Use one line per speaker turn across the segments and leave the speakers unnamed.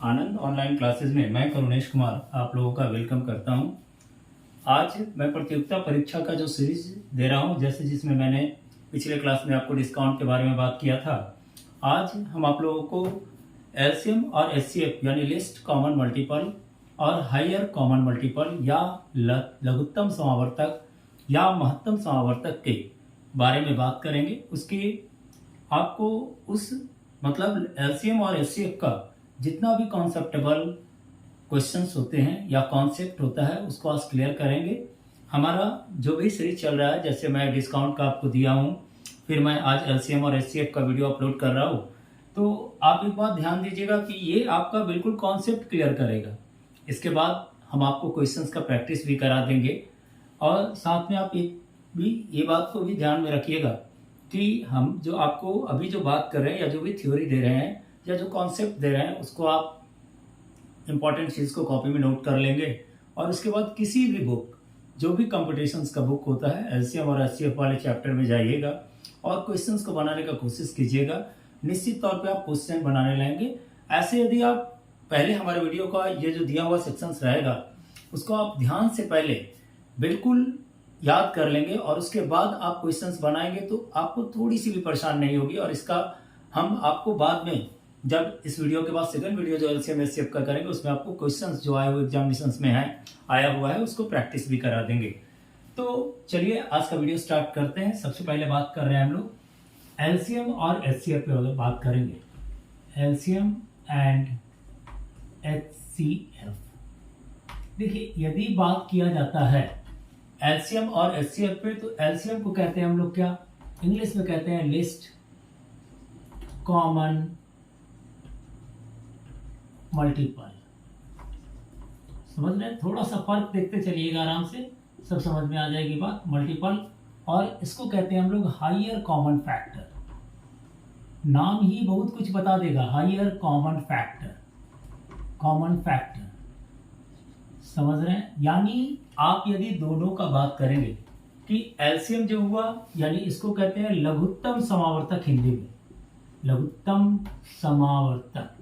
आनंद online classes में मैं करुणेश कुमार आप लोगों का वेलकम करता हूं। आज मैं प्रतियोगिता परीक्षा का जो सीरीज दे रहा हूं, जैसे जिसमें मैंने पिछले क्लास में आपको डिस्काउंट के बारे में बात किया था। आज हम आप लोगों को एलसीएम और एचसीएफ यानी लिस्ट कॉमन मल्टीपल और हायर कॉमन मल्टीपल या लघुत्तम समावर्तक या महत्तम समावर्तक के बारे में बात करेंगे। उसके आपको उस मतलब एलसीएम और एचसीएफ का जितना भी कॉन्सेप्टेबल क्वेश्चंस होते हैं या कॉन्सेप्ट होता है उसको आज क्लियर करेंगे। हमारा जो भी सीरीज चल रहा है, जैसे मैं डिस्काउंट का आपको दिया हूँ, फिर मैं आज एलसीएम और एचसीएफ का वीडियो अपलोड कर रहा हूँ, तो आप एक बात ध्यान दीजिएगा कि ये आपका बिल्कुल कॉन्सेप्ट क्लियर करेगा। इसके बाद हम आपको क्वेश्चंस का प्रैक्टिस भी करा देंगे और साथ में आप ये बात को भी ध्यान में रखिएगा कि हम जो आपको अभी जो बात कर रहे हैं या जो भी थ्योरी दे रहे हैं या जो कॉन्सेप्ट दे रहे हैं उसको आप इम्पॉर्टेंट चीज़ को कॉपी में नोट कर लेंगे और उसके बाद किसी भी बुक, जो भी कॉम्पिटिशन्स का बुक होता है, एलसीएम और एचसीएफ वाले चैप्टर में जाइएगा और क्वेश्चंस को बनाने का कोशिश कीजिएगा। निश्चित तौर पे आप क्वेश्चन बनाने लाएंगे। ऐसे यदि आप पहले हमारे वीडियो का ये जो दिया हुआ सेक्शंस रहेगा उसको आप ध्यान से पहले बिल्कुल याद कर लेंगे और उसके बाद आप क्वेश्चंस बनाएंगे तो आपको थोड़ी सी भी परेशान नहीं होगी। और इसका हम आपको बाद में, जब इस वीडियो के बाद सेकंड वीडियो जो एलसीएम एचसीएफ का करेंगे उसमें आपको क्वेश्चंस जो आए हुए एग्जामिनेशंस में है आया हुआ है उसको प्रैक्टिस भी करा देंगे। तो चलिए आज का वीडियो स्टार्ट करते हैं। सबसे पहले बात कर रहे हैं हम लोग एलसीएम और एचसीएफ पे बात करेंगे। LCM and HCF. देखिए, यदि बात किया जाता है एलसीएम और एचसीएफ पे, तो एलसीएम को कहते हैं हम लोग क्या, इंग्लिश में कहते हैं लिस्ट कॉमन मल्टीपल। समझ रहे हैं? थोड़ा सा फर्क देखते चलिएगा, आराम से सब समझ में आ जाएगी बात। मल्टीपल और इसको कहते हैं हम लोग हायर कॉमन फैक्टर। नाम ही बहुत कुछ बता देगा। Higher common factor, common factor, समझ रहे हैं? यानी आप यदि दोनों का बात करेंगे कि एलसीएम जो हुआ यानी इसको कहते हैं लघुत्तम समावर्तक, हिंदी में लघुत्तम समावर्तक,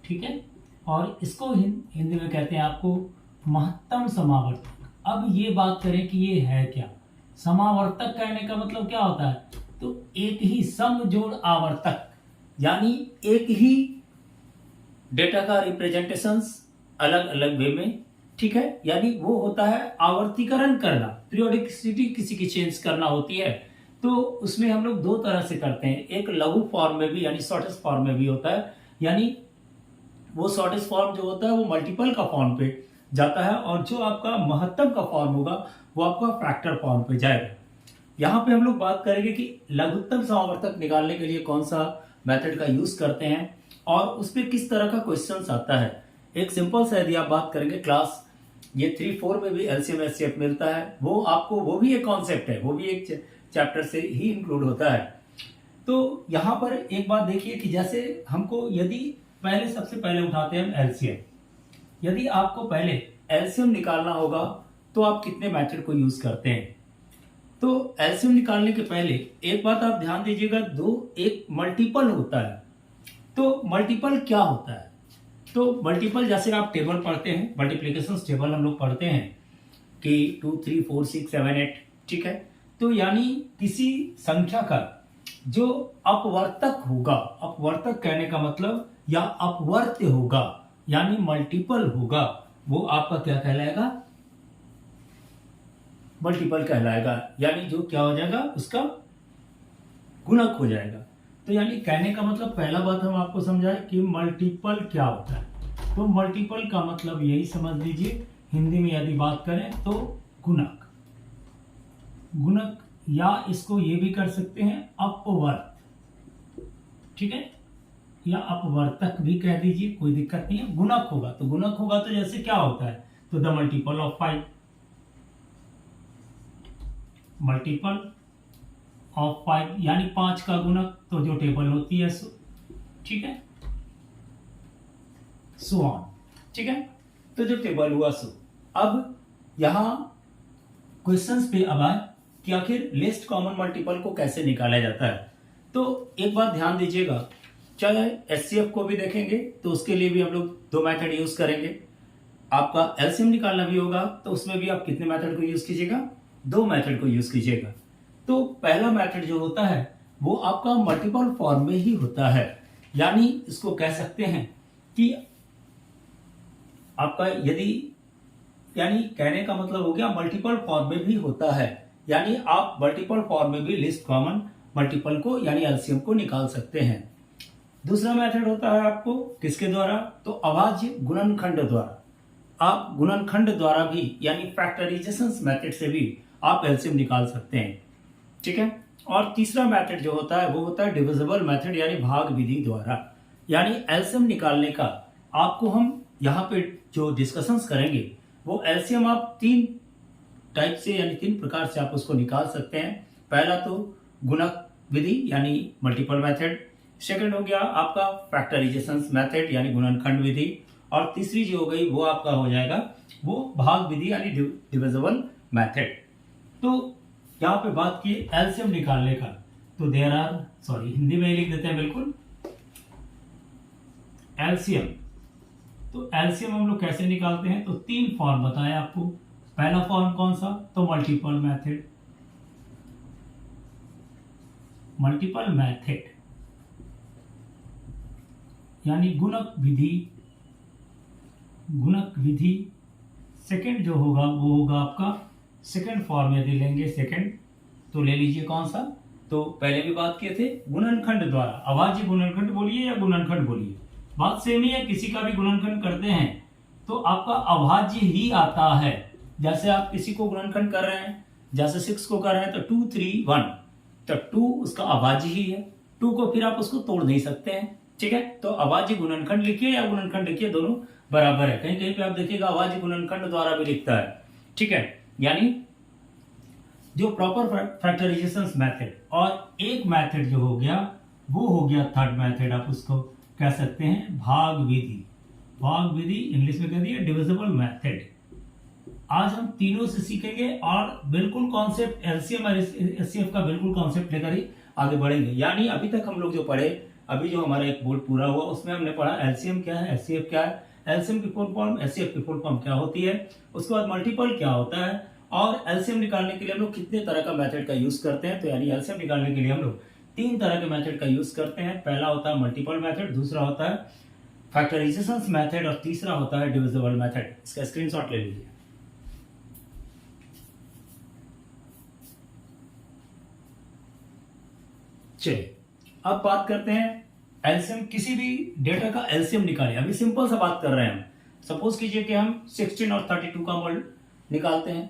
ठीक है, और इसको हिंदी में कहते हैं आपको महत्तम समावर्तक। अब ये बात करें कि ये है क्या। समावर्तक कहने का मतलब क्या होता है, तो एक ही सम जोड़ आवर्तक, यानी एक ही डेटा का रिप्रेजेंटेशंस अलग अलग वे में, ठीक है, यानी वो होता है आवर्तीकरण करना, पीरियोडिसिटी किसी की चेंज करना होती है। तो उसमें हम लोग दो तरह से करते हैं, एक लघु फॉर्म में भी यानी शॉर्टेस्ट फॉर्म में भी होता है, यानी वो शॉर्टेस्ट फॉर्म जो होता है वो मल्टीपल का फॉर्म पे जाता है और जो आपका महत्तम का फॉर्म होगा वो आपका फैक्टर फॉर्म पे जाएगा। यहाँ पे हम लोग बात करेंगे कि लघुत्तम समावर्तक निकालने के लिए कौन सा मेथड का यूज करते हैं और उस पर किस तरह का क्वेश्चन आता है। एक सिंपल सा यदि आप बात करेंगे, क्लास ये 3-4 में भी एलसीएम एचसीएफ मिलता है, वो आपको वो भी एक कॉन्सेप्ट है, वो भी एक चैप्टर से ही इंक्लूड होता है। तो यहाँ पर एक बात देखिए कि जैसे हमको यदि पहले सबसे पहले उठाते हैं हम एलसीएम। यदि आपको पहले एलसीएम निकालना होगा तो आप कितने मेथड को यूज करते हैं। तो एलसीएम निकालने के पहले एक बात आप ध्यान दीजिएगा, एक मल्टीपल होता है। तो मल्टीपल क्या होता है, तो मल्टीपल जैसे आप टेबल पढ़ते हैं, मल्टीप्लिकेशन टेबल हम लोग पढ़ते हैं कि 2, 3, 4, 6, 7, 8, ठीक है, तो यानी किसी संख्या का जो अपवर्तक होगा, अपवर्तक कहने का मतलब या अपवर्त्य होगा यानी मल्टीपल होगा, वो आपका क्या कहलाएगा, मल्टीपल कहलाएगा, यानी जो क्या हो जाएगा उसका गुणक हो जाएगा। तो यानी कहने का मतलब पहला बात हम आपको समझाएं कि मल्टीपल क्या होता है। तो मल्टीपल का मतलब यही समझ लीजिए, हिंदी में यदि बात करें तो गुणक, गुणक, या इसको ये भी कर सकते हैं अपवर्त, ठीक है, या अपवर्तक भी कह दीजिए, कोई दिक्कत नहीं है। गुणक होगा तो गुणक होगा तो जैसे क्या होता है, तो the multiple of 5, multiple of 5 यानी 5 का गुणक, तो जो टेबल होती है, ठीक है, सो ऑन, ठीक है, तो जो टेबल हुआ सो। अब यहां क्वेश्चंस पे अब आए कि आखिर लिस्ट कॉमन मल्टीपल को कैसे निकाला जाता है। तो एक बात ध्यान दीजिएगा चाहे HCF को भी देखेंगे तो उसके लिए भी हम लोग दो मेथड यूज करेंगे। आपका एलसीएम निकालना भी होगा तो उसमें भी आप कितने मेथड को यूज कीजिएगा, दो मेथड को यूज कीजिएगा। तो पहला मेथड जो होता है वो आपका मल्टीपल फॉर्म में ही होता है, यानी इसको कह सकते हैं कि आपका यदि, यानी कहने का मतलब हो गया मल्टीपल फॉर्म में भी होता है, यानी आप मल्टीपल फॉर्म में भी लिस्ट कॉमन मल्टीपल को यानी एलसीएम को निकाल सकते हैं। दूसरा मेथड होता है आपको किसके द्वारा, तो अभाज्य गुणनखंड द्वारा। आप गुणनखंड द्वारा भी यानी फैक्टराइजेशन मेथड से भी आप एलसीएम निकाल सकते हैं, ठीक है। और तीसरा मेथड जो होता है वो होता है डिविजिबल मेथड यानी भाग विधि द्वारा। यानी एलसीएम निकालने का आपको हम यहाँ पे जो डिस्कशंस करेंगे वो एलसीएम आप तीन टाइप से यानी तीन प्रकार से आप उसको निकाल सकते हैं। पहला तो गुणक विधि यानी मल्टीपल मेथड, सेकंड हो गया आपका फैक्टराइजेशन मेथड यानी गुणनखंड विधि, और तीसरी जो हो गई वो आपका हो जाएगा वो भाग विधि यानी डिविजिबल मेथड। तो यहाँ पे बात की एलसीएम निकालने का, तो देयर आर, सॉरी हिंदी में ही लिख देते हैं बिल्कुल, एलसीएम। तो एलसीएम हम लोग कैसे निकालते हैं, तो तीन फॉर्म बताया आपको। पहला फॉर्म कौन सा, तो मल्टीपल मेथड। मल्टीपल मेथड यानी गुणक विधि, गुणक विधि। सेकंड जो होगा वो होगा आपका सेकंड फॉर्म, यदि लेंगे सेकंड तो ले लीजिए कौन सा, तो पहले भी बात किए थे गुणनखंड द्वारा। अभाज्य गुणनखंड बोलिए या गुणनखंड बोलिए, बात सेम ही है। किसी का भी गुणनखंड करते हैं तो आपका अभाज्य ही आता है। जैसे आप किसी को गुणनखंड कर रहे हैं, जैसे 6 को कर रहे हैं तो 2 3 1, तो 2 उसका अभाज्य ही है, 2 को फिर आप उसको तोड़ नहीं सकते हैं, ठीक है। तो अभाज्य गुणनखंड लिखिए या गुणनखंड लिखिए, दोनों बराबर है। कहीं कहीं पे आप देखिएगा अभाज्य गुणनखंड द्वारा भी लिखता है, ठीक है। यानी जो प्रॉपर फैक्टराइजेशन मेथड, और एक मेथड जो हो गया वो हो गया थर्ड मेथड, आप उसको कह सकते हैं भाग विधि। भाग विधि इंग्लिश में कह दिया डिविजिबल मेथड। आज हम तीनों से सीखेंगे और बिल्कुल कॉन्सेप्ट एलसीएम और एचसीएफ का बिल्कुल कॉन्सेप्ट लेकर ही आगे बढ़ेंगे। यानी अभी तक हम लोग जो पढ़े, अभी जो हमारा एक बोर्ड पूरा हुआ उसमें हमने पढ़ा एलसीएम क्या है, एचसीएफ क्या है, एलसीएम की फुल फॉर्म, एचसीएफ की फुल फॉर्म क्या होती है, उसके बाद मल्टीपल क्या होता है, और एलसीएम निकालने के लिए हम लोग कितने तरह का मेथड का यूज करते हैं। तो यानी एलसीएम निकालने के लिए हम लोग तीन तरह के मेथड का यूज करते हैं। पहला होता है मल्टीपल मेथड, दूसरा होता है फैक्टराइजेशन मेथड, और तीसरा होता है डिविजिबल मेथड। इसका स्क्रीनशॉट ले लीजिए। चलिए अब बात करते हैं एलसीएम, किसी भी डेटा का एलसीएम निकालें। अभी सिंपल सा बात कर रहे हैं हम। सपोज कीजिए कि हम 16 और 32 का मोल निकालते हैं,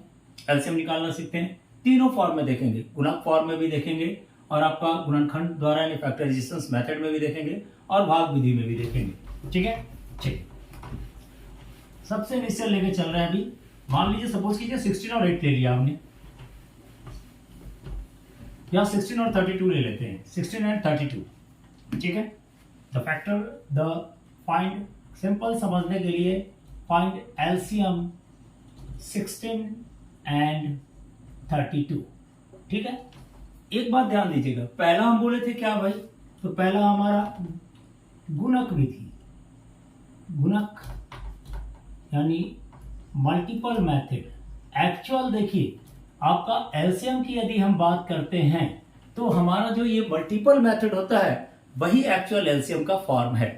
एलसीएम निकालना सीखते हैं। तीनों फॉर्म में देखेंगे, गुणक फॉर्म में भी देखेंगे, और आपका गुणनखंड द्वारा यानी फैक्टराइजेशन मेथड में भी देखेंगे, और भाग विधि में भी देखेंगे, ठीक है। ठीक, सबसे नीचे लेके चल रहे हैं अभी। मान लीजिए सपोज कीजिए 16 और 8 ले लिया आपने, या 16 और 32 ले लेते हैं, 16 एंड 32, ठीक है। The factor, the find, simple समझने के लिए फाइंड एलसीएम 16 एंड 32, ठीक है। एक बात ध्यान दीजिएगा, पहला हम बोले थे क्या भाई, तो पहला हमारा गुणक विधि, गुणक यानी मल्टीपल मेथड। एक्चुअल देखिए आपका एलसीएम की यदि हम बात करते हैं तो हमारा जो ये मल्टीपल मेथड होता है वही एक्चुअल एलसीएम का फॉर्म है।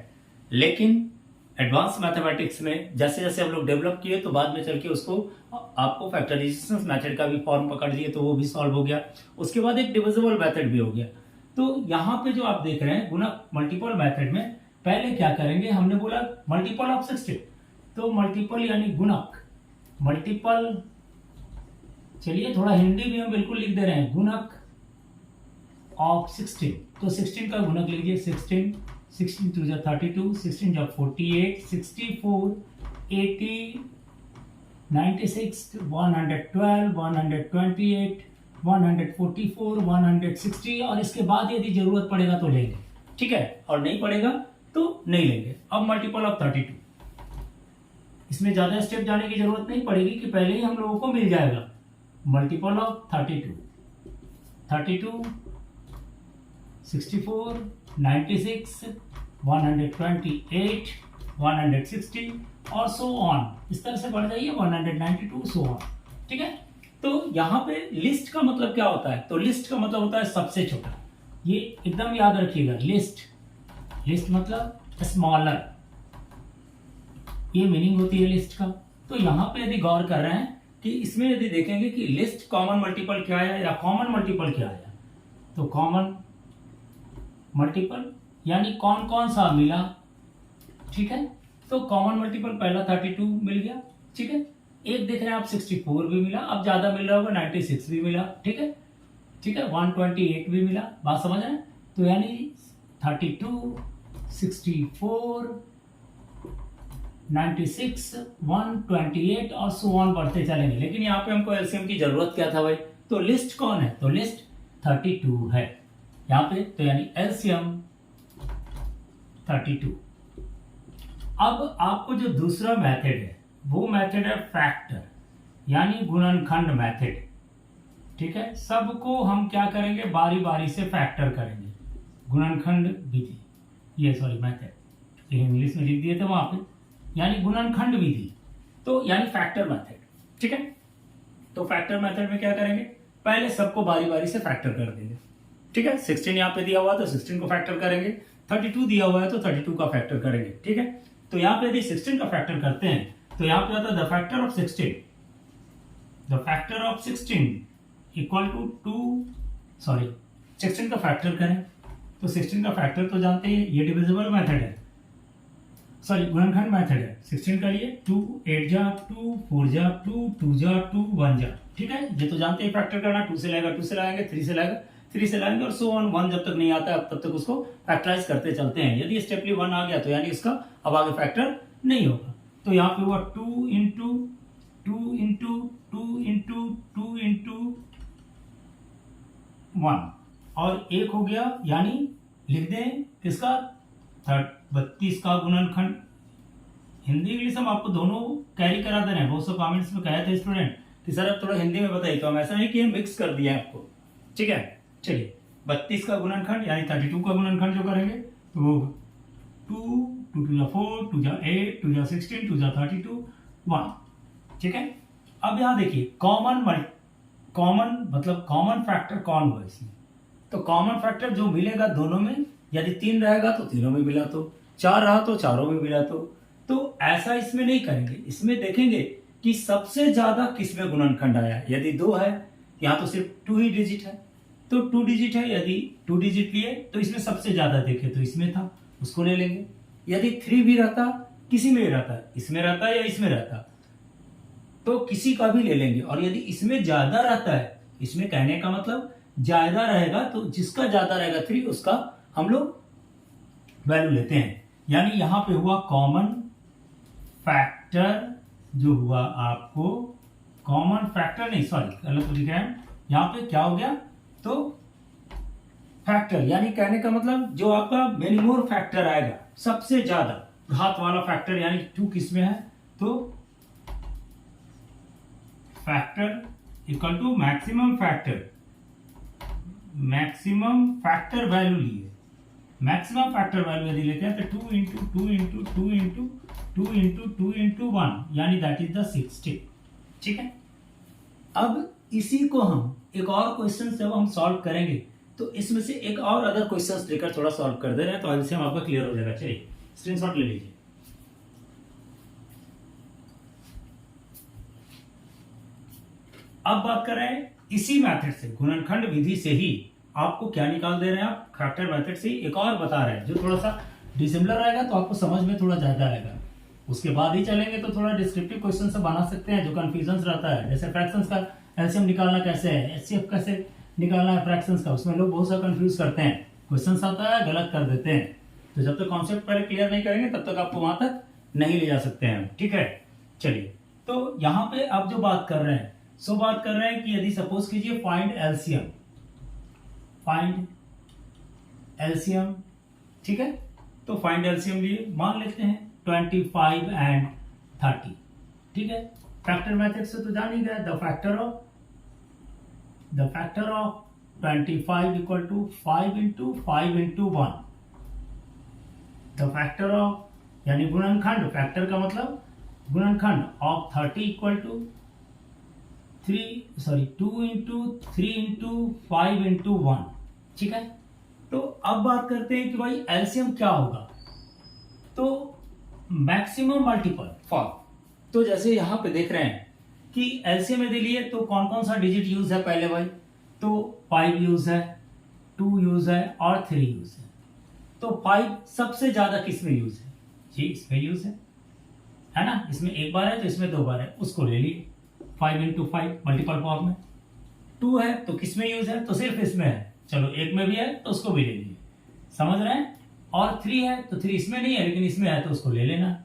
लेकिन एडवांस मैथमेटिक्स में जैसे जैसे हम लोग डेवलप किए तो बाद में चल के उसको आपको फैक्टराइजेशन मेथड का भी फॉर्म पकड़ लिए तो वो भी सॉल्व हो गया। उसके बाद एक डिविजिबल मेथड भी हो गया। तो यहाँ पे जो आप देख रहे हैं गुणक मल्टीपल मेथड में पहले क्या करेंगे, हमने बोला मल्टीपल ऑफ 16, तो मल्टीपल यानी गुणक, मल्टीपल, चलिए थोड़ा हिंदी भी हम बिल्कुल लिख दे रहे हैं, गुणक ऑफ 16। तो 16 का गुणक लीजिए, 16 16 2 जा 32, 16 जा 48, 64, 80, 96, 112, 128, 144, 160, और इसके बाद यदि जरूरत पड़ेगा तो लेंगे, ठीक है, और नहीं पड़ेगा तो नहीं लेंगे। अब मल्टीपल ऑफ 32, इसमें ज्यादा स्टेप जाने की जरूरत नहीं पड़ेगी कि पहले ही हम लोगों को मिल जाएगा। मल्टीपल ऑफ 32, 32, 64, 96, 128, 160 और सो ऑन, इस तरह से बढ़ जाइए 192 सो ऑन। ठीक है, तो यहाँ पे लिस्ट का मतलब क्या होता है? तो लिस्ट का मतलब होता है सबसे छोटा। ये एकदम याद रखिएगा, लिस्ट मतलब स्मॉलर, ये मीनिंग होती है लिस्ट का। तो यहाँ पे यदि गौर कर रहे हैं कि इसमें यदि देखेंगे कि लिस्ट कॉमन मल्टीपल क्या है या कॉमन मल्टीपल क्या है, तो कॉमन मल्टीपल यानी कौन कौन सा मिला। ठीक है, तो कॉमन मल्टीपल पहला 32 मिल गया। ठीक है, एक देख रहे हैं आप 64 भी मिला, अब ज्यादा मिल रहा होगा 96 भी मिला। ठीक है, 128 भी मिला। बात समझ रहे हैं? तो यानी 32, 64, 96, 128 और सो ऑन बढ़ते चलेंगे। लेकिन यहाँ पे हमको एलसीएम की जरूरत क्या था भाई? तो लिस्ट कौन है? तो लिस्ट 32 है यहाँ पे, तो यानी एलसीएम 32। अब आपको जो दूसरा मेथड है वो मेथड है फैक्टर यानी गुणनखंड मेथड। ठीक है, सबको हम क्या करेंगे? बारी बारी से फैक्टर करेंगे। गुणनखंड विधि, ये सॉरी मेथड इंग्लिश में लिख दिए थे वहां पे, यानी गुणनखंड विधि, तो यानी फैक्टर मेथड। ठीक है, तो फैक्टर मेथड में क्या करेंगे? पहले सबको बारी बारी से फैक्टर कर देंगे। ठीक है, 16 यहाँ पे दिया हुआ तो 16 को फैक्टर करेंगे, 32 दिया हुआ है तो 32 का फैक्टर करेंगे। ठीक है, तो यहाँ पे यदि 16 का फैक्टर करते हैं तो यहाँ पे आता है the factor of 16, the factor of 16 equal to 16 का फैक्टर करें तो 16 का फैक्टर तो जानते हैं, ये डिविजिबल मेथड है, सॉरी गुणनखंड मेथड है। 16 करिए, 2 8 जा 2, 4 जा 2, 2 जा 2, 1 जा। ठीक है, ये तो जानते हैं फैक्टर करना, 2 से लाएगा 2 से लाएंगे, 3 से लाएगा 3 से लाएंगे और सो ऑन। 1 जब तक नहीं आता है तब तक उसको फैक्टराइज करते चलते हैं। यदि स्टेपली 1 आ गया तो यानी इसका अब आगे फैक्टर नहीं होगा। तो यहाँ पे हुआ 2 इंटू 2 इंटू 2 इंटू 2 इंटू 1 और 1 हो गया, यानी लिख दें किसका? 32 का गुणनखंड। हिंदी इंग्लिश हम आपको दोनों कैरी करा दे रहे हैं। बहुत से कमेंट्स में कहे थे स्टूडेंट कि सर अब थोड़ा हिंदी में बताइए, तो हम ऐसा नहीं कि मिक्स कर दिया आपको। ठीक है, चलिए 32 का गुणनखंड यानी 32 का गुणनखंड जो करेंगे तो वो 2 2 2 4 2 8 2 16 2 32 1। ठीक है, अब यहाँ देखिए कॉमन मतलब कॉमन फैक्टर कौन हुआ इसमें? तो कॉमन फैक्टर जो मिलेगा दोनों में, यदि 3 रहेगा तो तीनों में मिला, तो 4 रहा तो चारों में मिला। तो ऐसा इसमें नहीं करेंगे। इसमें देखेंगे कि सबसे ज्यादा किस में गुणनखंड आया। यदि 2 है, यहाँ तो सिर्फ 2 ही डिजिट है, तो 2 डिजिट है। यदि 2 डिजिट लिए तो इसमें सबसे ज्यादा देखे तो इसमें था, उसको ले लेंगे। यदि 3 भी रहता, किसी में रहता, इसमें रहता या इसमें रहता, तो किसी का भी ले लेंगे। और यदि इसमें ज्यादा रहता है, इसमें कहने का मतलब ज्यादा रहेगा, तो जिसका ज्यादा रहेगा 3 उसका हम लोग वैल्यू लेते हैं। यानी यहां पे हुआ कॉमन फैक्टर, जो हुआ आपको कॉमन फैक्टर नहीं, सॉरी गलत लिखा है, यहां पे क्या हो गया? तो फैक्टर यानी कहने का मतलब जो आपका मिनिमम फैक्टर आएगा, सबसे ज्यादा घात वाला फैक्टर, यानी 2 किसमें है? तो factor equal to maximum factor value लिए। मैक्सिमम फैक्टर वैल्यू यदि लेते हैं तो 2 into 2 into 2 into 2 into 2 into 1 यानी दैट इज द 60। ठीक है, अब इसी को हम एक और क्वेश्चन जब हम सॉल्व करेंगे तो इसमें से एक और अदर क्वेश्चन लेकर थोड़ा सॉल्व कर दे रहे हैं, तो इससे हम आपका क्लियर हो जाएगा। चलिए स्क्रीनशॉट ले लीजिए। अब बात कर रहे हैं इसी मेथड से, गुणनखंड विधि से ही आपको क्या निकाल दे रहे हैं? आप फैक्टर मेथड से एक और बता रहे हैं जो थोड़ा सा डिसिमिलर रहेगा, तो आपको समझ में थोड़ा ज्यादा रहेगा। उसके बाद ही चलेंगे तो थोड़ा डिस्क्रिप्टिव क्वेश्चन से बना सकते हैं जो कंफ्यूजन रहता है। जैसे फ्रैक्शंस का एलसीएम निकालना कैसे है, एचसीएफ कैसे निकालना है फ्रैक्शंस का, उसमें लोग बहुत सा कंफ्यूज करते हैं। क्वेश्चन आता है गलत कर देते हैं, तो जब तक कॉन्सेप्ट पहले क्लियर नहीं करेंगे तब तक आपको वहां तक नहीं ले जा सकते हैं। ठीक है, चलिए तो यहाँ पे अब जो बात कर रहे हैं, बात कर रहे हैं कि यदि सपोज कीजिए फाइंड एलसीएम। ठीक है, तो फाइंड एलसीएम लिए मान लेते हैं 25 एंड 30। ठीक है, फैक्टर मेथड से तो जान ही गया, the factor of 25 equal to 5 into 1 the factor of यानी गुणनखंड, फैक्टर का मतलब गुणनखंड of 30 equal to 2 into 3 into 5 into 1। ठीक है, तो अब बात करते हैं कि भाई एलसीएम क्या होगा। तो मैक्सिमम मल्टीपल फॉर्म, तो जैसे यहां पे देख रहे हैं कि एलसीएम यदि लिए तो कौन कौन सा डिजिट यूज है पहले भाई, तो 5 यूज है, 2 यूज है और 3 यूज है। तो 5 सबसे ज्यादा किस में यूज है जी, इसमें यूज है ना, इसमें एक बार है तो इसमें 2 बार है, उसको ले लिए 5 इंटू 5 मल्टीपल फॉर्म में। 2 है तो किस में यूज है, तो सिर्फ इसमें है, चलो एक में भी है तो उसको भी ले लिए, समझ रहे हैं। और 3 है तो 3 इसमें नहीं है लेकिन इसमें है तो उसको ले लेना।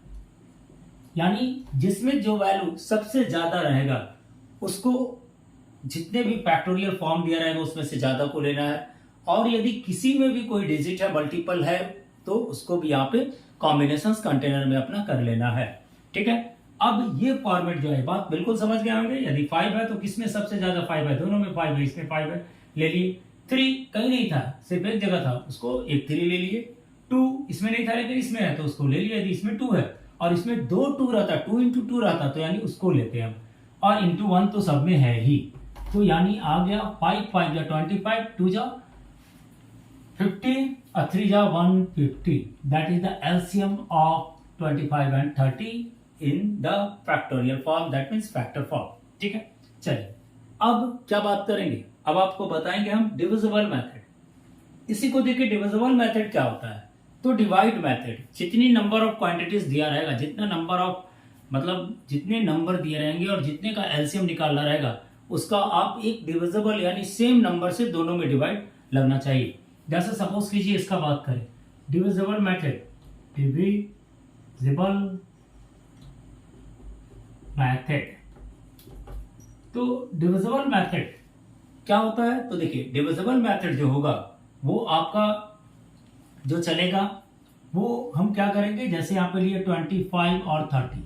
यानी जिसमें जो वैल्यू सबसे ज्यादा रहेगा उसको, जितने भी फैक्टोरियल फॉर्म दिया रहेगा उसमें से ज्यादा को लेना है। और यदि किसी में भी कोई डिजिट है, मल्टीपल है, तो उसको भी यहाँ पे कॉम्बिनेशन कंटेनर में अपना कर लेना है। ठीक है, अब ये फॉर्मेट जो है, बात बिल्कुल समझ गए होंगे। यदि 5 है तो किसमें सबसे ज्यादा 5 है, दोनों में 5 है, इसमें 5 है, ले लिए। 3 कहीं नहीं था, सिर्फ एक जगह था, उसको एक 3 ले लिए। 2 इसमें नहीं था लेकिन इसमें है तो उसको ले लिया। यदि इसमें 2 है और इसमें 2 2 रहता, 2 इंटू 2 रहता, तो यानी उसको लेते हैं हम, और इंटू 1 तो सब में है ही, तो यानी आ गया 5 5 जा 25, 2 जा 50 और 3 जा 150। That is the LCM of 25 and 30 in the factorial form, that means factor form. ठीक है, चलिए अब क्या बात करेंगे, अब आपको बताएंगे हम डिविजिबल मेथड। इसी को देखिए, डिविजिबल मेथड क्या होता है, तो डिवाइड मेथड, जितनी नंबर ऑफ क्वांटिटीज दिया रहेगा, जितना नंबर ऑफ मतलब जितने नंबर दिए रहेंगे और जितने का एलसीएम निकालना रहेगा उसका आप एक डिविजिबल यानी सेम नंबर से दोनों में डिवाइड लगना चाहिए। जैसे सपोज कीजिए इसका बात करें, डिविजिबल मेथड, डिविजिबल मेथड, तो डिविजिबल मेथड क्या होता है, तो देखिए डिविजिबल मेथड जो होगा वो आपका जो चलेगा वो हम क्या करेंगे, जैसे यहाँ पे लिए 25 और 30,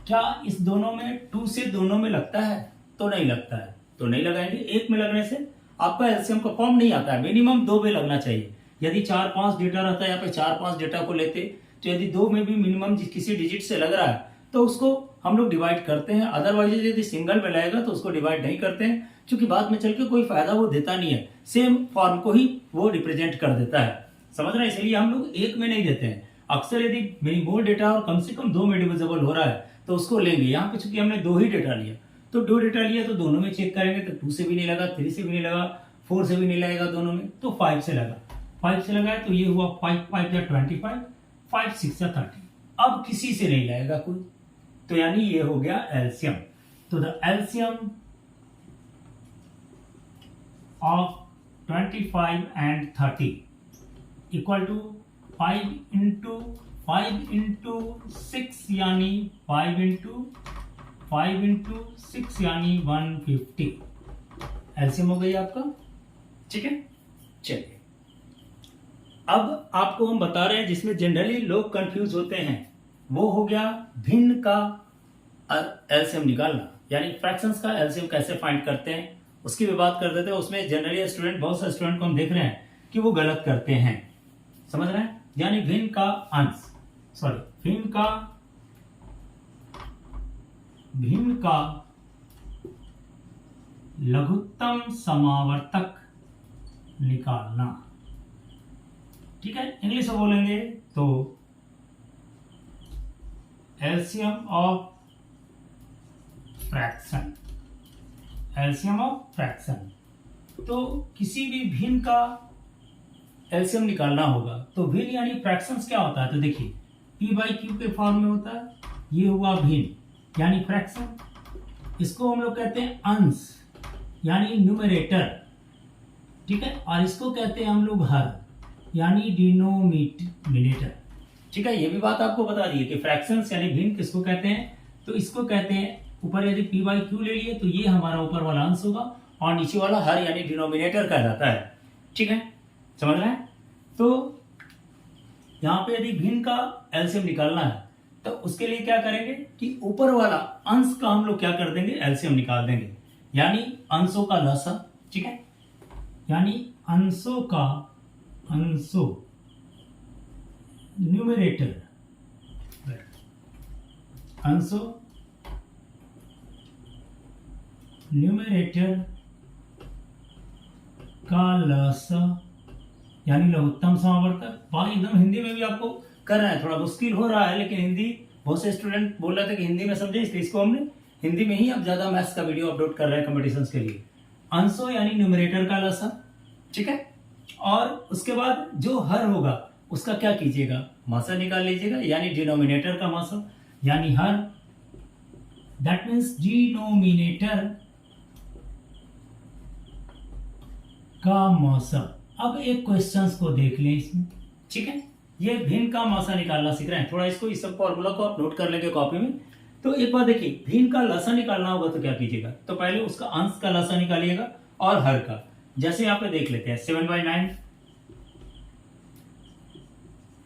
क्या इस दोनों में 2 से दोनों में लगता है, तो नहीं लगता है, तो नहीं लगाएंगे। एक में लगने से आपका एलसीएम का फॉर्म नहीं आता है, मिनिमम 2 में लगना चाहिए। यदि 4-5 डेटा रहता है, यहाँ पे 4-5 डेटा को लेते, तो यदि 2 में भी मिनिमम किसी डिजिट से लग रहा है तो उसको हम लोग डिवाइड करते हैं। अदरवाइज यदि सिंगल में लगेगा तो उसको डिवाइड नहीं करते हैं, क्योंकि बाद में चल के कोई फायदा वो देता नहीं है, सेम फॉर्म को ही वो रिप्रेजेंट कर देता है, समझ रहे हैं। इसलिए हम लोग एक में नहीं देते हैं। अक्सर यदि मेरी मोर डेटा और कम से कम 2 में डिविजिबल हो रहा है तो उसको लेंगे। यहाँ पे चूंकि हमने 2 ही डेटा लिया, तो 2 डेटा लिया तो दोनों में चेक करेंगे, तो 2 से भी नहीं लगा, 3 से भी नहीं लगा, 4 से भी नहीं लगेगा दोनों में, तो 5 से लगा। 5 से लगा तो ये हुआ 5 5 या 25, 5 6 या 30। अब किसी से नहीं लगेगा कोई, तो यानी ये हो गया एलसीएम। तो the LCM of 25 and 30 equal to 5 into 5 into 6 यानी 5 इंटू 5 इंटू 6 यानी 150 एलसीएम हो गई आपका। ठीक है, चलिए अब आपको हम बता रहे हैं जिसमें जनरली लोग कंफ्यूज होते हैं, वो हो गया भिन्न का एलसीएम निकालना, यानी फ्रैक्शंस का एलसीएम कैसे फाइंड करते हैं उसकी भी बात कर देते हैं। उसमें जनरली स्टूडेंट, बहुत सारे स्टूडेंट को हम देख रहे हैं कि वो गलत करते हैं, समझ रहे हैं। यानी भिन्न का अंश, भिन्न का लघुत्तम समावर्तक निकालना। ठीक है, इंग्लिश में बोलेंगे तो LCM of fraction, LCM of fraction. तो किसी भी भिन्न का एलसीएम निकालना होगा, तो भिन्न यानी फ्रैक्शंस क्या होता है, तो देखिए p बाई क्यू के फॉर्म में होता है, ये हुआ भिन्न यानी फ्रैक्शन। इसको हम लोग कहते हैं अंश यानी न्यूमरेटर, ठीक है, और इसको कहते हैं हम लोग हर यानी डिनोमिनेटर। ठीक है, ये भी बात आपको बता दी है कि फ्रैक्शंस यानी भिन्न किसको कहते हैं, तो इसको कहते हैं, ऊपर यदि p बाई क्यू ले लिए तो ये हमारा ऊपर वाला अंश होगा और नीचे वाला हर यानी डिनोमिनेटर कहलाता है। ठीक है, समझ रहे हैं। तो यहाँ पे यदि भिन्न का एलसीएम निकालना है तो उसके लिए क्या करेंगे कि ऊपर वाला अंश का हम लोग क्या कर देंगे, एलसीएम निकाल देंगे, यानी अंशों का लसा। ठीक है, यानी अंशों न्यूमरेटर अंशों न्यूमरेटर का लसा यानी लघुत्तम समावर्तक। भाई एकदम हिंदी में भी आपको कर रहा है, थोड़ा मुश्किल हो रहा है, लेकिन हिंदी बहुत से स्टूडेंट बोल रहे थे कि हिंदी में समझे, इसलिए इसको हमने हिंदी में ही अब ज्यादा मैथ्स का वीडियो अपलोड कर रहे हैं कॉम्पिटिशन्स के लिए। अंशों यानी न्यूमरेटर का लसा, ठीक है। और उसके बाद जो हर होगा उसका क्या कीजिएगा, मासा निकाल लीजिएगा, यानी डिनोमिनेटर का मासा यानी हर, दैट मीन्स डिनोमिनेटर का मासा। अब एक क्वेश्चंस को देख लें इसमें, ठीक है। ये भिन्न का मासा निकालना सीख रहे हैं, थोड़ा इसको इस सब फॉर्मूला को आप नोट कर लेंगे कॉपी में। तो एक बार देखिए, भिन्न का लसा निकालना होगा तो क्या कीजिएगा, तो पहले उसका अंश का लसा निकालिएगा और हर का। जैसे यहाँ पे देख लेते हैं 7/9,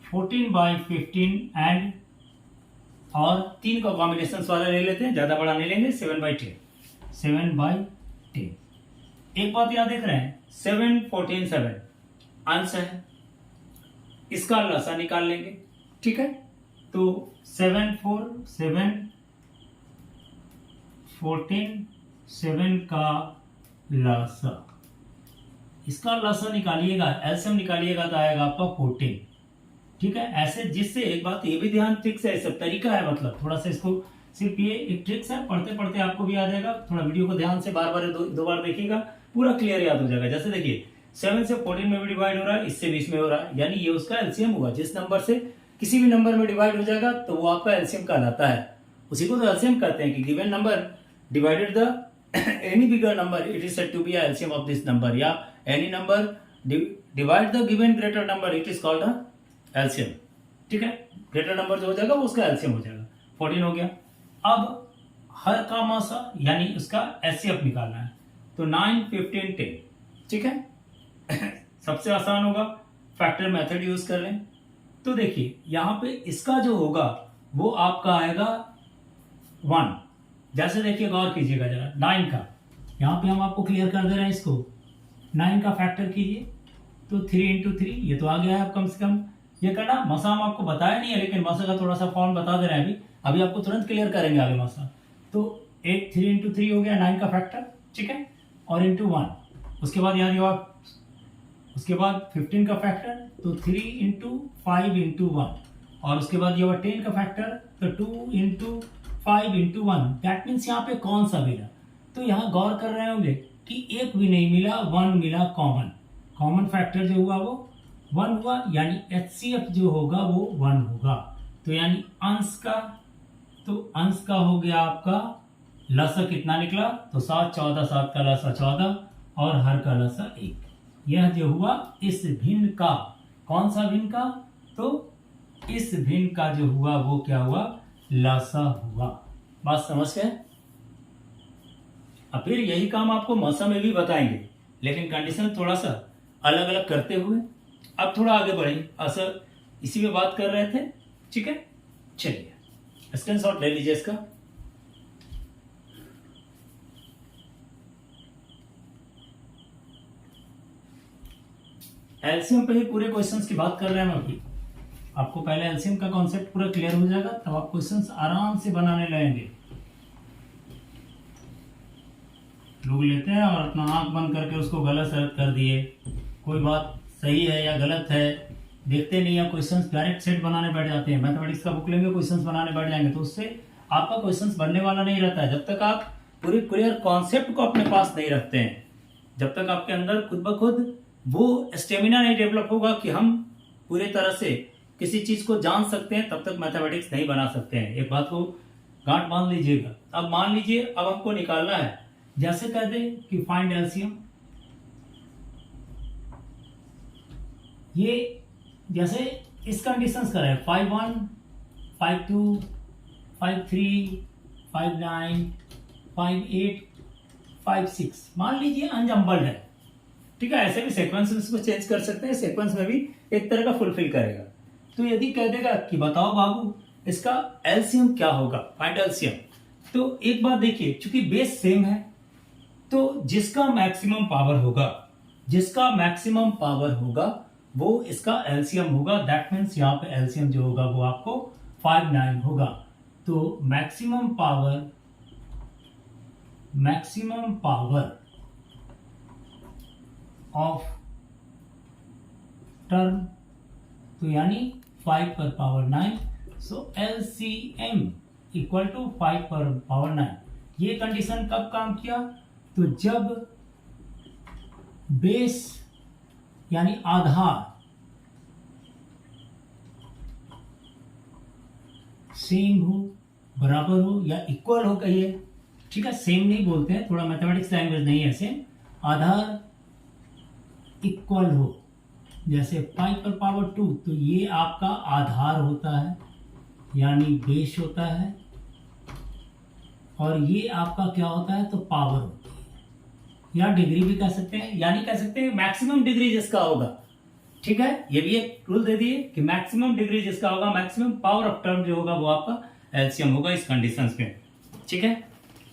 14/15 एंड और 3 का कॉम्बिनेशन वाला ले लेते हैं, ज्यादा बड़ा नहीं लेंगे, 7/10, 7/10। एक बात यहाँ देख रहे हैं 7, 14, 7 अंश है, इसका लसा निकाल लेंगे, ठीक है। तो 7, 4, 7, 14, 7 का लसा, इसका लसा निकालिएगा, एलसीएम निकालिएगा तो आएगा आपका 14, ठीक है। ऐसे जिससे एक बात ये भी ध्यान, ट्रिक्स है, सब तरीका है, मतलब थोड़ा सा इसको सिर्फ ये एक ट्रिक्स है, पढ़ते पढ़ते आपको भी आ जाएगा। थोड़ा वीडियो को ध्यान से बार बार दो बार देखिएगा, पूरा क्लियर याद हो जाएगा। जैसे देखिए 7 से 14 में भी डिवाइड हो रहा है, इससे 20 में हो रहा है, यानी ये उसका एलसीएम हुआ। जिस नंबर से किसी भी नंबर में डिवाइड हो जाएगा तो वो आपका एलसीएम कहलाता है, उसी को तो एलसीएम कहते हैं कि given number divided the any bigger number, it is said to be LCM of this number, या any number divide the given greater number, it is called the LCM, ठीक है। ग्रेटर नंबर जो हो जाएगा वो उसका एलसीएम हो जाएगा। 14 हो गया। अब हर का मासा यानी उसका एचसीएफ निकालना है, तो 9, 15, 10, ठीक है। सबसे आसान होगा, फैक्टर मेथड यूज कर लें। तो देखिए यहां पे इसका जो होगा वो आपका आएगा 1। जैसे देखिए गौर कीजिएगा जरा, 9 का यहां पे हम आपको क्लियर कर दे रहे हैं, इसको 9 का फैक्टर कीजिए तो 3 × 3, ये तो आ गया है। अब कम से कम ये करना, मसा हम आपको बताया नहीं है, लेकिन मसा का थोड़ा सा फॉर्म बता दे रहे हैं अभी आपको तुरंत क्लियर करेंगे आगे मसा। तो 3 × 3 हो गया 9 का फैक्टर, ठीक है, और इंटू 1। उसके बाद याद हो, उसके बाद 15 का फैक्टर तो 3 × 5 × 1, और उसके बाद ये हुआ 10 का फैक्टर तो 2 × 5 × 1। दैट मीन्स यहाँ पे कौन सा मिला, तो यहाँ गौर कर रहे होंगे कि एक भी नहीं मिला, 1 मिला कॉमन फैक्टर जो हुआ वो 1 हुआ, यानी एचसीएफ जो होगा वो 1 होगा। तो यानी अंश का हो गया आपका लसा कितना निकला, तो 7, 14, 7 का लसा 14 और हर का लसा 1। यह जो हुआ इस भिन्न का, कौन सा भिन्न का, तो इस भिन्न का जो हुआ वो क्या हुआ, लसा हुआ। बात समझ गए। अब फिर यही काम आपको मसा में भी बताएंगे, लेकिन कंडीशन थोड़ा सा अलग अलग करते हुए। अब थोड़ा आगे बढ़े, असर इसी में बात कर रहे थे, ठीक है। चलिए स्क्रीनशॉट ले लीजिए इसका। एलसीएम पे ही पूरे क्वेश्चंस की बात कर रहे हैं हम अभी। आपको पहले एलसीएम का कॉन्सेप्ट पूरा क्लियर हो जाएगा, तब आप क्वेश्चंस आराम से बनाने लगेंगे। लोग लेते हैं और अपना आंख बंद करके उसको गलत सलत कर दिए, कोई बात सही है या गलत है देखते नहीं है, क्वेश्चंस डायरेक्ट सेट बनाने बैठ जाते हैं। मैथमेटिक्स का बुक लेंगे, क्वेश्चंस बनाने बैठ जाएंगे, तो उससे आपका क्वेश्चंस बनने वाला नहीं रहता है जब तक आप पूरे क्लियर कॉन्सेप्ट को अपने पास नहीं रखते हैं। जब तक आपके अंदर खुद ब खुद वो स्टेमिना नहीं डेवलप होगा कि हम पूरे तरह से किसी चीज को जान सकते हैं, तब तक मैथमेटिक्स नहीं बना सकते हैं। एक बात को गांठ बांध लीजिएगा। अब मान लीजिए अब हमको निकालना है, जैसे कह दें कि फाइंड एलसीएम, ये जैसे इस कंडीशंस का है 5, 1, 5, 2, 5, 3, 5, 9, 5, 8, 5, 6 मान लीजिए अनजम्बल्ड है, ठीक है। ऐसे भी सीक्वेंस को चेंज कर सकते हैं, सीक्वेंस में भी एक तरह का फुलफिल करेगा। तो यदि कह देगा कि बताओ बाबू इसका एलसीएम क्या होगा, फाइंड एलसीएम, तो एक बात देखिए, चूंकि बेस सेम है तो जिसका मैक्सिमम पावर होगा वो इसका एलसीएम होगा। दैट मीन्स यहाँ पे एलसीएम जो होगा वो आपको 59 होगा। तो मैक्सिमम पावर ऑफ टर्म, तो यानी 5 पर power 9, so LCM equal to 5 पर पावर 9। ये कंडीशन कब काम किया? तो जब बेस यानी आधार सेम हो, बराबर हो या इक्वल हो, कहिए, ठीक है, सेम नहीं बोलते हैं, थोड़ा मैथमेटिक्स लैंग्वेज नहीं है सेम, आधार इक्वल हो, जैसे 5 पर पावर 2, तो ये आपका आधार होता है यानी बेस होता है, और ये आपका क्या होता है? तो पावर होती है, या डिग्री भी कह सकते हैं, यानी कह सकते हैं मैक्सिमम डिग्री जिसका होगा, ठीक है, ये भी एक रूल दे दिए कि मैक्सिमम डिग्री जिसका होगा, मैक्सिमम पावर ऑफ टर्म जो होगा वो आपका एलसीएम होगा इस कंडीशंस में, ठीक है।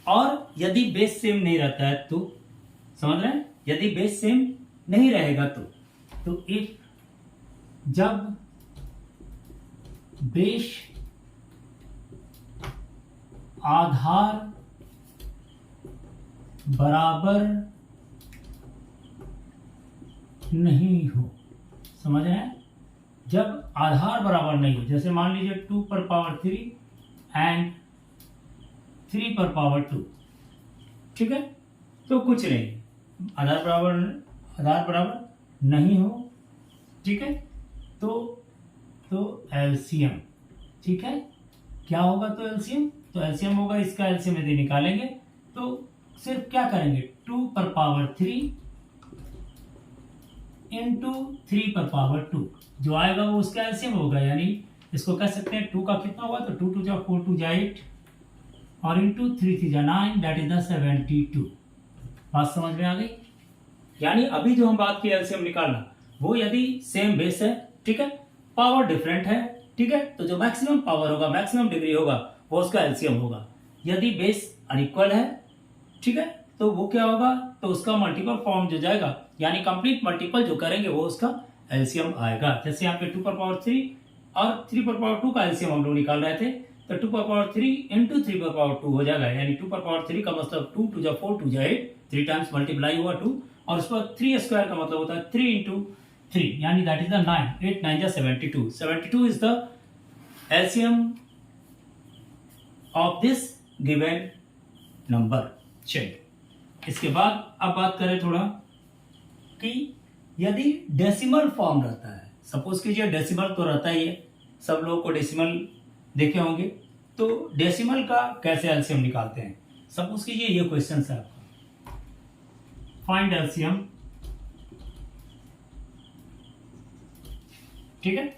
और यदि बेस सेम नहीं रहता है तो, समझ रहे हैं, यदि बेस सेम नहीं रहेगा तो इफ जब बेस आधार बराबर नहीं हो, समझ रहे हैं, जब आधार बराबर नहीं हो, जैसे मान लीजिए 2 पर पावर 3 एंड 3 पर पावर 2, ठीक है, तो कुछ नहीं, आधार बराबर नहीं हो, ठीक है, तो एलसीएम, ठीक है, क्या होगा? तो एलसीएम होगा, इसका एलसीएम यदि निकालेंगे तो सिर्फ क्या करेंगे, 2 पर पावर 3 इंटू 3 पर पावर 2 जो आएगा वो उसका एलसीएम होगा, यानी इसको कह सकते हैं 2 का कितना होगा, तो 2 2 जा 4 2 जा 8 और इंटू 3 3 जा 9, दैट इज द 72। बात समझ में आ गई? यानी अभी जो हम बात की एलसीएम निकालना, वो यदि सेम बेस है, ठीक है, पावर डिफरेंट है, ठीक है, तो जो मैक्सिमम पावर होगा, मैक्सिमम डिग्री होगा, वो उसका एलसीएम होगा। यदि बेस अनइक्वल है, ठीक है, तो वो क्या होगा, तो उसका मल्टीपल फॉर्म जो जाएगा, यानी कंप्लीट मल्टीपल जो करेंगे वो उसका एलसीएम आएगा। जैसे यहाँ पे 2 पर पावर 3 और 3 पर पावर 2 का एलसीएम हम लोग निकाल रहे थे, तो 2 पर पावर 3 इंटू 3 पर पावर 2 हो जाएगा, यानी 2 पर पावर 3 का मतलब 2 2 जा 4 2 जा 8, 3 टाइम्स मल्टीप्लाई हुआ 2, और उस पर 3 स्क्वायर का मतलब होता है 3 इंटू 3, यानी दैट इज द 9, 8 9 जा 72, 72 is the LCM of this given number. चलिए, इसके बाद अब बात करें थोड़ा कि यदि डेसिमल फॉर्म रहता है, सपोज कीजिए डेसिमल तो रहता ही है, सब लोगों को डेसिमल देखे होंगे, तो डेसिमल का कैसे एलसीएम निकालते हैं। सपोज कीजिए ये क्वेश्चन है आपका, फाइंड एलसीएम, ठीक है,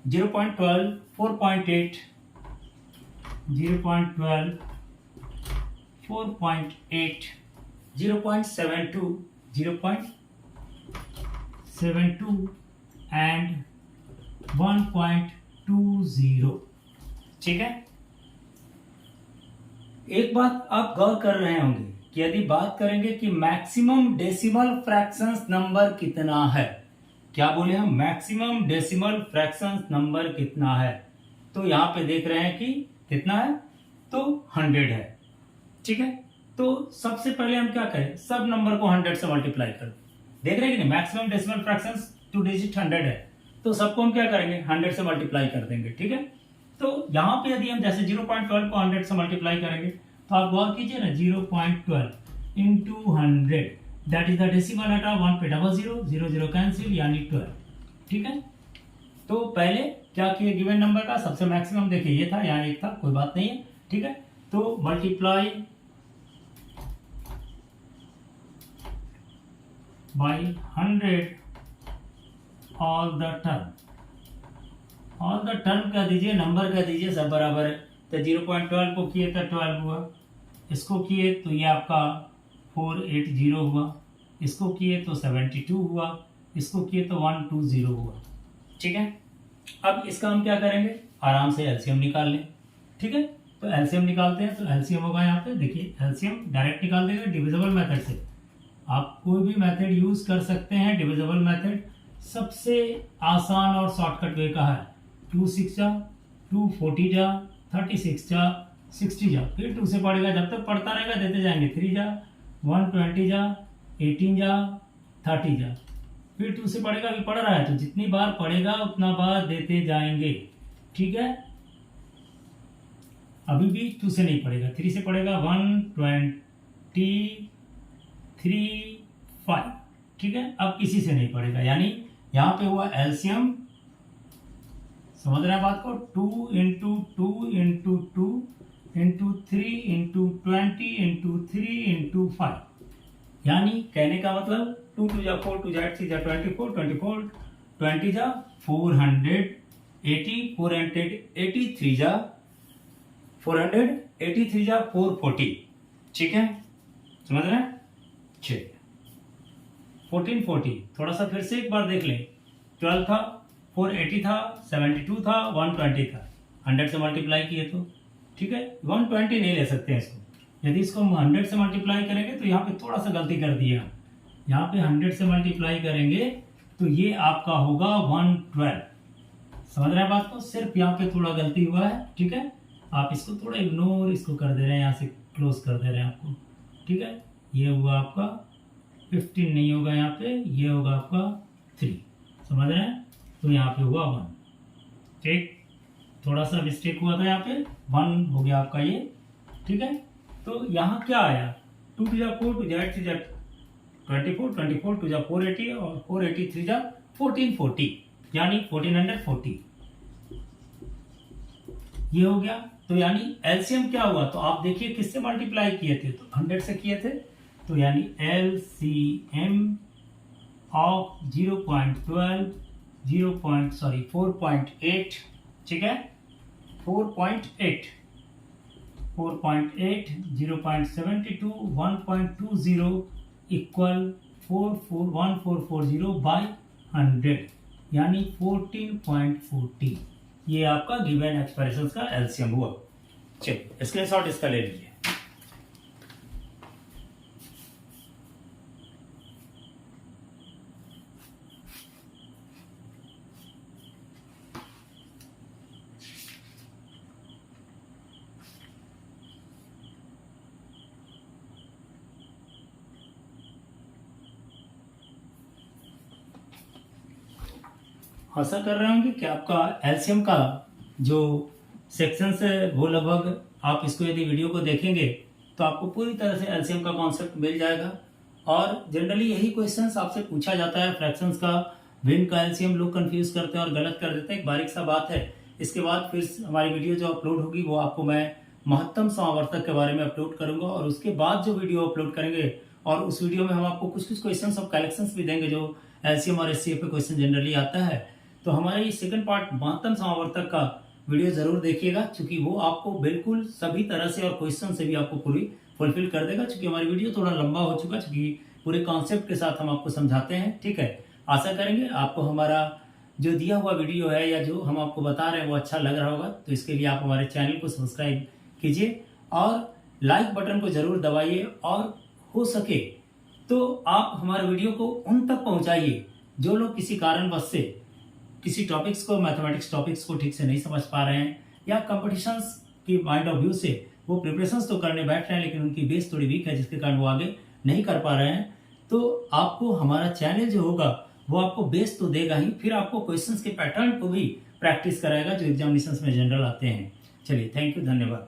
0.12 4.8 0.12 4.8 0.72 0.72 एंड 1.20, ठीक है। एक बात आप गौर कर रहे होंगे कि यदि बात करेंगे कि मैक्सिमम डेसिमल फ्रैक्शंस नंबर कितना है, क्या बोले हम, मैक्सिमम डेसिमल फ्रैक्शंस नंबर कितना है, तो यहां पे देख रहे हैं कि कितना है, तो 100 है, ठीक है। तो सबसे पहले हम क्या करें, सब नंबर को 100 से मल्टीप्लाई कर, देख रहे हैं कि नहीं, मैक्सिमम डेसिमल फ्रैक्शंस 2 डिजिट 100 है, तो सबको हम क्या करेंगे, 100 से मल्टीप्लाई कर देंगे, ठीक है। तो यहां पे यदि हम जैसे 0.12 को 100 से मल्टीप्लाई करेंगे, तो आप गौर कीजिए ना, 0.12 into 100, that is the decimal हटा, 1 पे 00 0 0 कैंसिल, यानी 12, ठीक है। तो पहले क्या किए, गिवन नंबर का सबसे मैक्सिमम देखिए ये था, यहाँ एक था, कोई बात नहीं है, ठीक है, तो multiply by 100 all the term कह दीजिए, नंबर कह दीजिए, सब बराबर है, तो 0.12 को किए तो 12 हुआ, इसको किए तो ये आपका 480 हुआ, इसको किए तो 72 हुआ, इसको किए तो 120 हुआ, ठीक है। अब इसका हम क्या करेंगे, आराम से एलसीएम निकाल लें, ठीक है। तो एलसीएम निकालते हैं, तो एलसीएम होगा यहाँ पे, देखिए एलसीएम डायरेक्ट निकाल देंगे डिविजिबल मेथड से, आप कोई भी मेथड यूज कर सकते हैं, डिविजिबल मेथड, सबसे आसान और शॉर्टकट वे का है 2 6 जा 2 40 जा 36 जा 60 जा, फिर 2 से पढ़ेगा, जब तक पढ़ता रहेगा देते जाएंगे 3 जा 120 जा 18 जा 30 जा, फिर 2 से पढ़ेगा, अभी पढ़ रहा है तो जितनी बार पढ़ेगा उतना बार देते जाएंगे, ठीक है। अभी भी 2 से नहीं पढ़ेगा, 3 से पढ़ेगा 123 5, ठीक है। अब किसी से नहीं पढ़ेगा, यानी यहाँ पे हुआ एलसीएम, समझ रहे हैं बात को, 2 into 2 into 2 into 3 into 20 into 3 into 5, यानी कहने का मतलब 2 2 जा 4 2 जा 8 6 जा 24 24 20 जा 480 483 जा 483 जा 440, ठीक है, समझ रहे हैं। 1440, थोड़ा सा फिर से एक बार देख लें, 12 था 480 था 72 था 120 था, 100 से मल्टीप्लाई किए तो, ठीक है। 120 नहीं ले सकते हैं इसको, यदि इसको हम 100 से मल्टीप्लाई करेंगे तो यहाँ पे थोड़ा सा गलती कर दिए हम, यहाँ पे 100 से मल्टीप्लाई करेंगे तो ये आपका होगा 112, समझ रहे हैं बात को, सिर्फ यहाँ पे थोड़ा गलती हुआ है, ठीक है। आप इसको थोड़ा इग्नोर इसको कर दे रहे हैं, यहाँ से क्लोज कर दे रहे हैं आपको, ठीक है। ये हुआ आपका 15 नहीं होगा यहाँ पे, ये होगा आपका 3, समझ रहे हैं, तो यहाँ पे हुआ 1, ठीक, थोड़ा सा मिस्टेक हुआ था, यहाँ पे 1 हो गया आपका ये, ठीक है। तो यहाँ क्या आया, 2 2 जा 4 2 जा 8 6 जा 24 24 2 जा 480 और 483 जा 1440, यानी 1440, ये हो गया। तो यानी एलसीएम क्या हुआ, तो आप देखिए किससे मल्टीप्लाई किए थे, तो 100 से किए थे, तो यानी एलसीएम ऑफ 4.8, ठीक है, 4.8 0.72 1.20 इक्वल 1440 बाई 100, यानी 14.40, ये आपका गिवन एक्सप्रेशन का एलसीएम हुआ। चलिए स्क्रीनशॉट इसका ले लीजिए। आशा कर रहे होंगे कि आपका एलसीएम का जो सेक्शन है वो लगभग आप इसको यदि वीडियो को देखेंगे तो आपको पूरी तरह से एलसीएम का कॉन्सेप्ट मिल जाएगा। और जनरली यही क्वेश्चंस आपसे पूछा जाता है, फ्रैक्शंस का, भिन्न का एलसीएम लोग कंफ्यूज करते हैं और गलत कर देते हैं, एक बारीक सा बात है। इसके बाद फिर हमारी वीडियो जो अपलोड होगी वो आपको मैं महत्तम समावर्तक के बारे में अपलोड करूंगा, और उसके बाद जो वीडियो अपलोड करेंगे और उस वीडियो में हम आपको कुछ कुछ क्वेश्चन ऑफ कलेक्शंस भी देंगे जो एलसीएम और एचसीएफ पे क्वेश्चन जनरली आता है। तो हमारा ये सेकंड पार्ट महत्तम समावर्तक का वीडियो जरूर देखिएगा, क्योंकि वो आपको बिल्कुल सभी तरह से और क्वेश्चन से भी आपको पूरी फुलफिल कर देगा। क्योंकि हमारी वीडियो थोड़ा लंबा हो चुका है, क्योंकि पूरे कॉन्सेप्ट के साथ हम आपको समझाते हैं, ठीक है। आशा करेंगे आपको हमारा जो दिया हुआ वीडियो है या जो हम आपको बता रहे हैं वो अच्छा लग रहा होगा। तो इसके लिए आप हमारे चैनल को सब्सक्राइब कीजिए और लाइक बटन को जरूर दबाइए, और हो सके तो आप हमारे वीडियो को उन तक पहुंचाइए जो लोग किसी कारणवश से किसी टॉपिक्स को, मैथमेटिक्स टॉपिक्स को ठीक से नहीं समझ पा रहे हैं, या कंपटीशंस की पॉइंट ऑफ व्यू से वो प्रिपरेशंस तो करने बैठ रहे हैं लेकिन उनकी बेस थोड़ी वीक है, जिसके कारण वो आगे नहीं कर पा रहे हैं। तो आपको हमारा चैनल जो होगा वो आपको बेस तो देगा ही, फिर आपको क्वेश्चंस के पैटर्न को भी प्रैक्टिस कराएगा जो एग्जामिनेशंस में जनरल आते हैं। चलिए, थैंक यू, धन्यवाद।